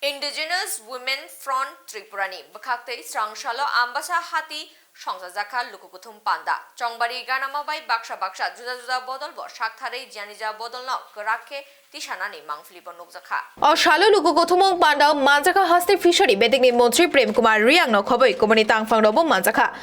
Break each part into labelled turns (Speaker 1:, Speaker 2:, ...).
Speaker 1: Indigenous Women Front Tripurani Bakakte Strangshalo Ambassa Hati Songzaka Lukukutum Panda Chongbari Ganamabai Baksha Baksha Juda Bodol Bo Shaktare Janija Bodol No Karake Tishanani Mangflibo Nukzaka
Speaker 2: Shalo Lukukutum Panda Manzaka Hasti Fishery Betting in Montri Prem Kumar Riang no Koboi Komunitang Fangrobo Manzaka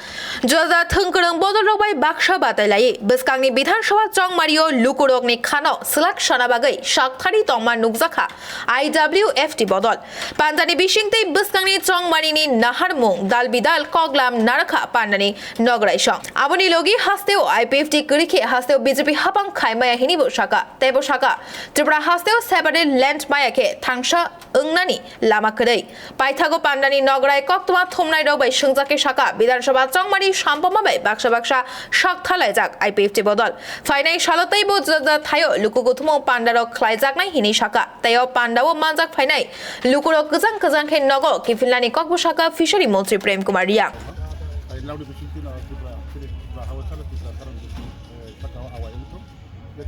Speaker 2: Juda Tunkurang Bodol by Baksha Batalai Buskani Bitan Shaw Chong Mario Lukurogni Kano Slak Shanabagai Shaktari Tongman Nukzaka I.W.F.T Bodol Pandani Bishingte Buskani Chong Marini Naharmung Dal Bidal Koglam Naraka Pandani Nograi Shong Aboni Logi Hasteo I.W.F.T Kuriki Hasteo BJP Hapang Kaimaya Hinibo Shaka Tebo Shaka Tripura Hasteo Sabade Land Mayake Tangsha Ungnani Lama Kadei Paithago Pandani Nograi Koktuma Thomnai by Shungzake Shaka Bidan Shaba Chong Mari Shampamabe Baksha Baksha Shak Thalajak I.W.F.T Bodol Finai Shalotei Boza Tayo Lukukutumo Pandaro Klaizak Nai Hini Shaka Tayo Pandawo Manzak Finai Lukuro Kazan Kazan Ken Nogo Kifilani Kokbushaka Fishery Montri Prem Kumar Riang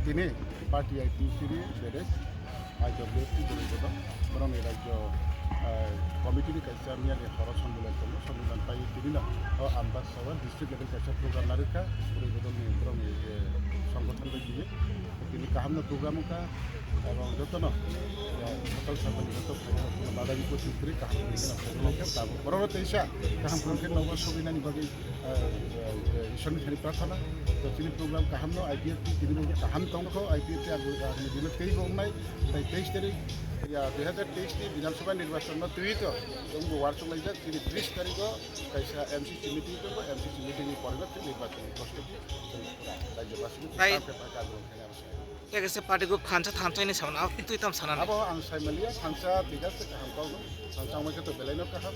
Speaker 3: Ini parti ITC beres I.W.F.T berikutnya orang raja komite ni kaisa niat yang harus sambulan pai ini na Ambassa district level kaisa program narika berikutnya ni orang সংগঠন begini ini kaham program ka এবং যত না সকল সর্বনিগত বাদাবি প্রতিক্রি কাহাম নিকে তাব পরবর্তী ইসা কাহাম প্রকে নব সুবিনানি বাকি ঈশ্বরনি খানি প্রার্থনা তো তিনি প্রোগ্রাম কাহাম ন I.W.F.T তিনি কাহাম তংখ I.W.F.T আগুন দিন তেই বংনাই তাই 23 তারিখ 2023 নি বিধানসভা নির্বাচন ন তুই তো এবং ওয়ার্ড চলাইজা তিনি 30 তারিখ কাইসা এমসিসি মিটিং করব এমসিসি মিটিং এর পরবর্তী নির্বাচন প্রস্তুতি রাজ্যবাসী পেপার কাজ করতে
Speaker 4: Tegese party ko khansa thamchai ni samna itu itam sanan
Speaker 3: abo ang saimaliya khansa tigas ka ham kaw khansa mo to belaino ka ham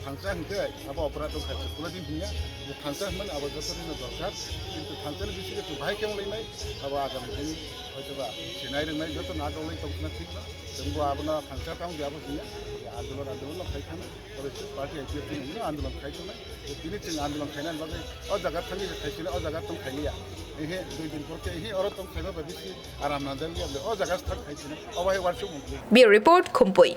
Speaker 3: khansa hinte abo operator khansa pura din hiya je khansa man abo joto din dorkar kintu khansa ni bisi ke bhai kemoi nai abo agam din hoyto ba sinai ring nai joto na dole to na thik na jembo abna khansa taung diabo hiya আন্দোলন খাইখানা তবে party I.W.F.T ni আন্দোলন খাইতো না তিনি চিং আন্দোলন খাইনান বাগে ও জায়গা থাকি খাইছিল ও জায়গা তম খাইলিয়া এহে দুই দিন পরকে এহে অর তম খাইবা ভাবিছি আরাম না দেন ও জায়গা থাক খাইছিল ও ভাই ওয়ার্কশপ
Speaker 2: Bureau Report Khumpui